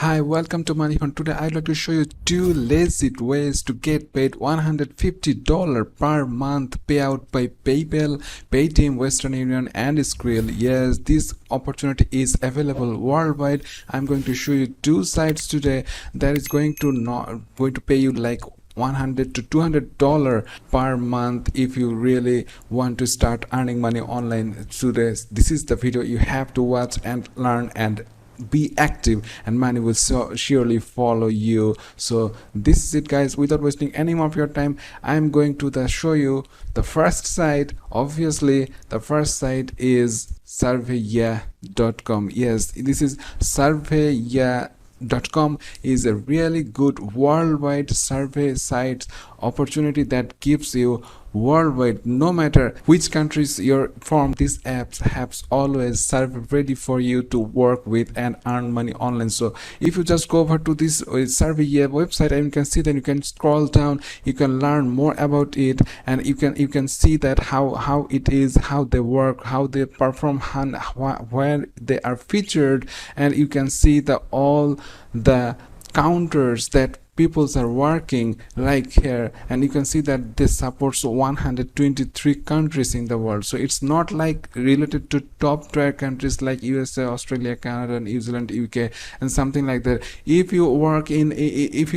Hi, welcome to Money Hunt. Today I'd like to show you two legit ways to get paid $150 per month payout by PayPal, Paytm Western Union and Skrill. Yes, this opportunity is available worldwide. I'm going to show you two sites today that is going to pay you like $100 to $200 per month if you really want to start earning money online today. This is the video you have to watch and learn and be active, and money will surely follow you. So this is it, guys. Without wasting any more of your time, I'm going to show you the first site. Obviously the first site is surveya.com. Yes, this is surveya.com is a really good worldwide survey site opportunity that gives you worldwide, no matter which countries you're from. These apps have always survey ready for you to work with and earn money online. So if you just go over to this Surveya website, and you can see that you can scroll down, you can learn more about it, and you can see that how it is, how they work, how they perform, where they are featured, and you can see all the counters that peoples are working like here, and you can see that this supports 123 countries in the world. So it's not like related to top tier countries like USA, Australia, Canada, New Zealand, UK and something like that. If you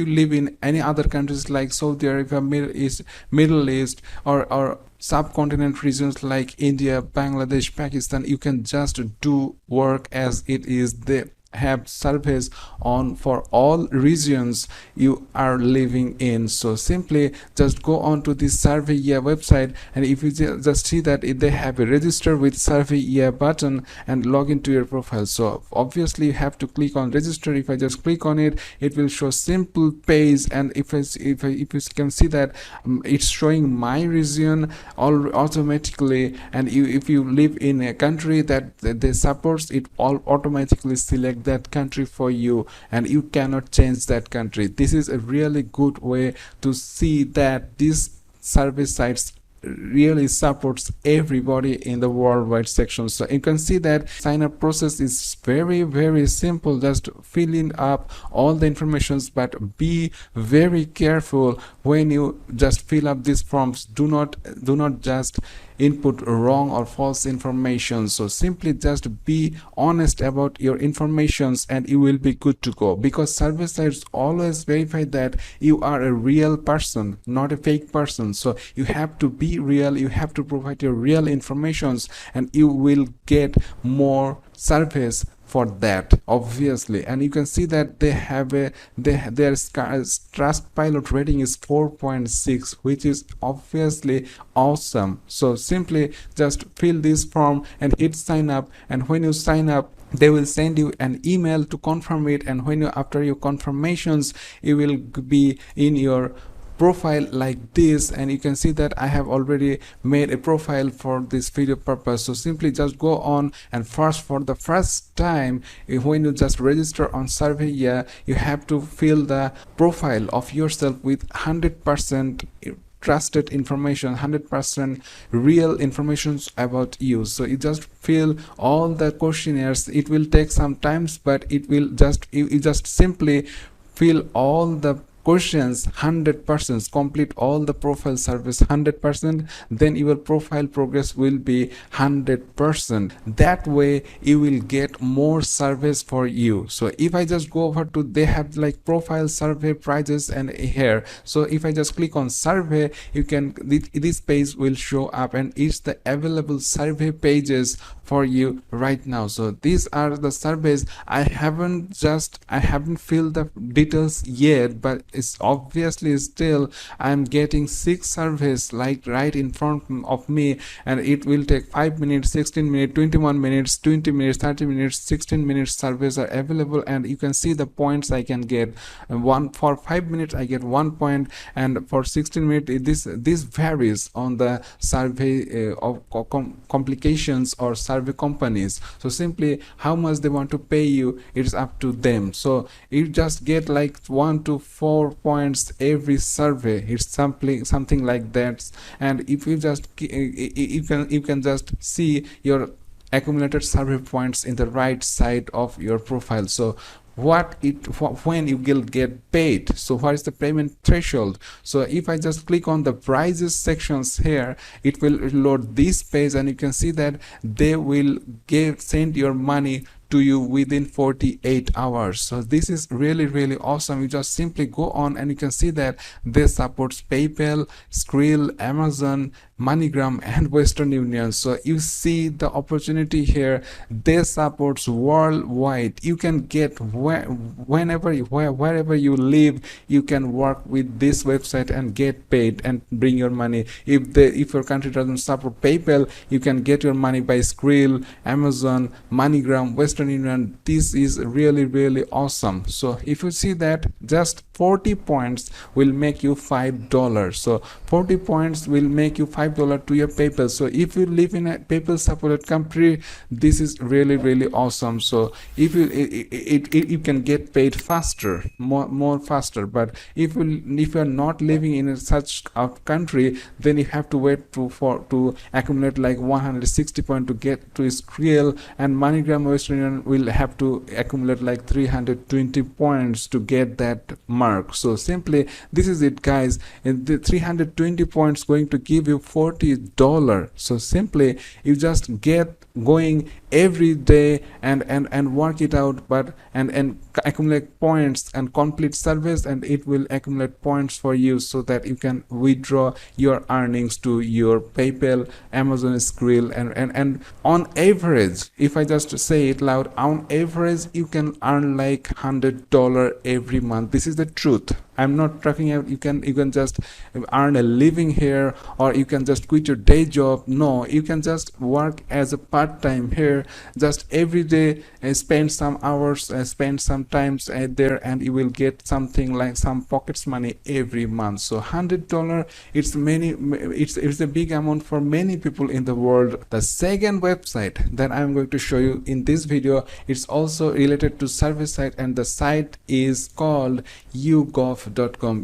live in any other countries like Saudi Arabia, Middle East or subcontinent regions like India, Bangladesh, Pakistan, you can just do work as it is. They have surveys on for all regions you are living in. So simply just go on to this Surveya website, and if you just see that they have a register with Surveya button and log into your profile. So obviously you have to click on register. If I just click on it, it will show simple page, and if you can see that it's showing my region all automatically, and if you live in a country that they supports, it all automatically select that country for you, and you cannot change that country. This is a really good way to see that these service sites really supports everybody in the worldwide section. So you can see that sign up process is very simple. Just filling up all the informations, but be very careful when you just fill up these forms. Do not just input wrong or false information. So simply just be honest about your informations and you will be good to go, because service sites always verify that you are a real person, not a fake person. So you have to be real, you have to provide your real informations, and you will get more surveys for that, obviously. And you can see that they have their Trustpilot rating is 4.6, which is obviously awesome. So simply just fill this form and hit sign up, and when you sign up, they will send you an email to confirm it, and after your confirmations, you will be in your profile like this. And you can see that I have already made a profile for this video purpose. So simply just go on, and for the first time when you just register on Surveya, you have to fill the profile of yourself with 100% trusted information, 100% real information about you. So you just fill all the questionnaires. It will take some time, but it will you just simply fill all the questions 100%, complete all the profile service 100%, then your profile progress will be 100%. That way you will get more surveys for you. So if I just go over to, they have like profile survey prices and here. So if I just click on survey, you can, this page will show up, and it's the available survey pages for you right now. So these are the surveys. I haven't filled the details yet, but it's obviously still I'm getting 6 surveys like right in front of me, and it will take 5 minutes, 16 minutes, 21 minutes, 20 minutes, 30 minutes, 16 minutes surveys are available. And you can see the points I can get. For 5 minutes I get 1 point, and for 16 minutes this varies on the survey of complications or survey companies. So simply how much they want to pay you, it's up to them. So you just get like 1 to 4 points every survey. It's something like that. And if you just you can just see your accumulated survey points in the right side of your profile. So when you will get paid, so what is the payment threshold? So if I just click on the prices sections here, it will load this page, and you can see that they will send your money to you within 48 hours. So this is really awesome. You just simply go on and you can see that they supports PayPal, Skrill, Amazon, MoneyGram, and Western Union. So you see the opportunity here. They supports worldwide. You can get wherever you live, you can work with this website and get paid and bring your money. If your country doesn't support PayPal, you can get your money by Skrill, Amazon, MoneyGram, Western Union. This is really awesome. So if you see that just 40 points will make you $5. So 40 points will make you $5 to your PayPal. So if you live in a PayPal supported country, this is really awesome. So if you can get paid faster, more faster. But if you are not living in such a country, then you have to wait to accumulate like 160 points to get to Skrill, and MoneyGram Western Union will have to accumulate like 320 points to get that mark. So simply this is it, guys. And the 320 points going to give you $40. So simply you just get going every day and work it out, but and accumulate points and complete surveys, and it will accumulate points for you so that you can withdraw your earnings to your PayPal, Amazon, Skrill, and on average, if I just say it loud, on average you can earn like $100 every month. This is the truth. I'm not talking about you can just earn a living here, or you can just quit your day job. No, you can just work as a part-time here, just every day spend some hours, spend some times there, and you will get something like some pockets money every month. So $100, it's a big amount for many people in the world. The second website that I'm going to show you in this video, it's also related to survey site, and the site is called YouGov.com.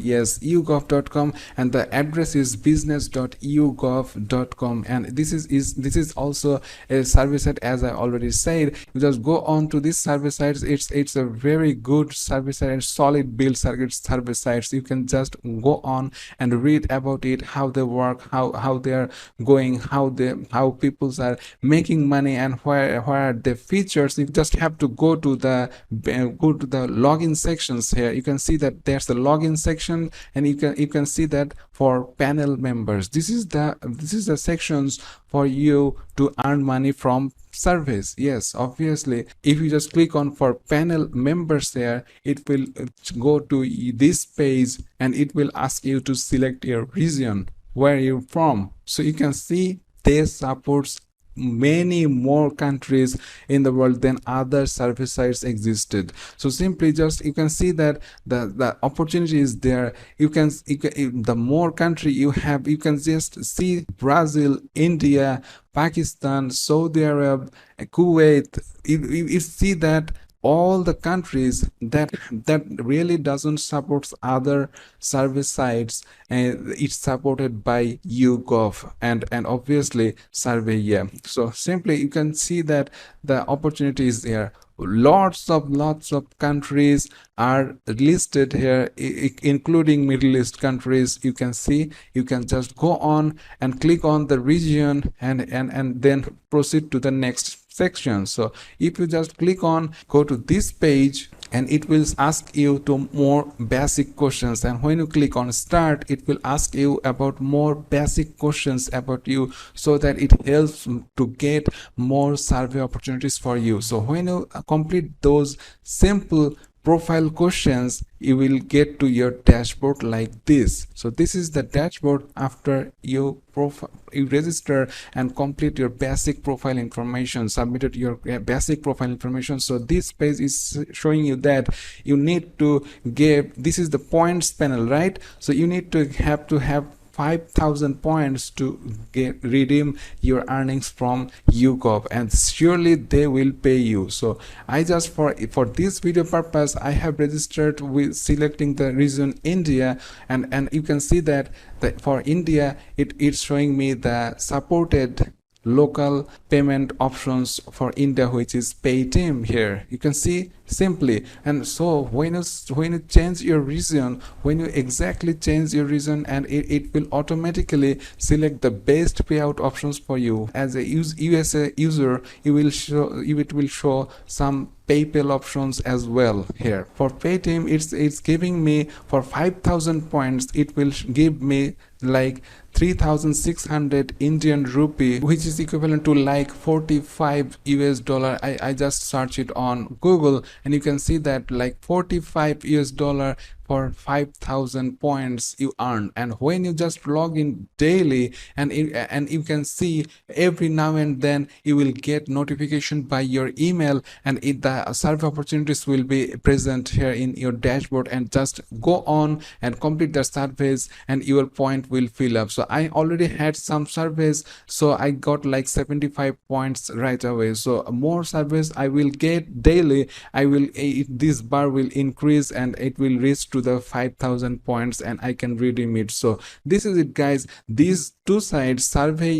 Yes, YouGov.com, and the address is business.yougov.com, and this is also a service site. As I already said, you just go on to this service sites. It's a very good service site and solid build service sites. You can just go on and read about it, how they work, how they are going, how people are making money, and where are the features. You just have to go to the login sections here. You can see that there's the login section, and you can see that for panel members, this is the sections for you to earn money from surveys. Yes, obviously, if you just click on for panel members there, it will go to this page, and it will ask you to select your region, where you're from. So you can see this supports many more countries in the world than other service sites existed. So simply just you can see that the opportunity is there. The more country you have, you can just see Brazil, India, Pakistan, Saudi Arabia, Kuwait. You see that all the countries that really doesn't support other service sites, and it's supported by YouGov and obviously survey. Yeah, so simply you can see that the opportunity is there. Lots of countries are listed here, including Middle East countries. You can see, you can just go on and click on the region and then proceed to the next section. So if you just click on, go to this page, and it will ask you to more basic questions, and when you click on start, it will ask you about more basic questions about you, so that it helps to get more survey opportunities for you. So when you complete those simple profile questions, you will get to your dashboard like this. So this is the dashboard after you register and complete your basic profile information, submitted your basic profile information. So this page is showing you that you need to give, this is the points panel, right? So you need to have 5,000 points to redeem your earnings from YouGov, and surely they will pay you. So I just for this video purpose, I have registered with selecting the region India, and you can see that for India it's showing me the supported local payment options for India, which is Paytm. Here you can see simply. And so when you change your region, when you exactly change your region, and it will automatically select the best payout options for you. As a USA user, it will show some PayPal options as well. Here for Paytm, it's giving me for 5,000 points, it will give me like 3,600 Indian rupee, which is equivalent to like 45 US dollar. I just search it on Google, and you can see that like 45 US dollar for 5,000 points you earn. And when you just log in daily, and you can see every now and then you will get notification by your email, and the survey opportunities will be present here in your dashboard, and just go on and complete the surveys and your point will fill up. So I already had some surveys, so I got like 75 points right away. So more surveys I will get daily, this bar will increase and it will reach to the 5,000 points, and I can redeem it. So this is it, guys. These two sites, Survey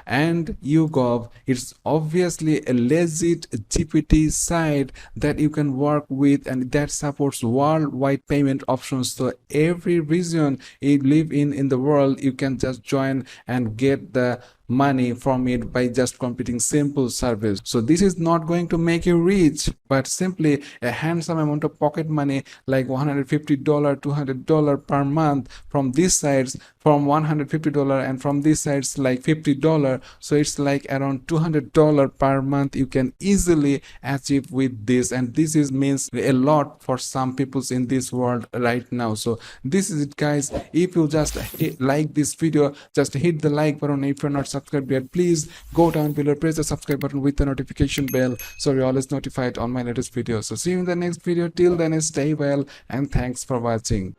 and YouGov, it's obviously a legit GPT site that you can work with, and that supports worldwide payment options. So every region you live in the world, you can just join and get the money from it by just completing simple surveys. So this is not going to make you rich, but simply a handsome amount of pocket money, like $150, $200 per month from these sites, from $150, and from these sites like $50. So it's like around $200 per month you can easily achieve with this, and this is means a lot for some people in this world right now. So this is it, guys. If you just like this video, just hit the like button. If you're not subscribed yet, please go down below, press the subscribe button with the notification bell, so you're always notified on my latest videos. So see you in the next video. Till then, stay well and thanks for watching.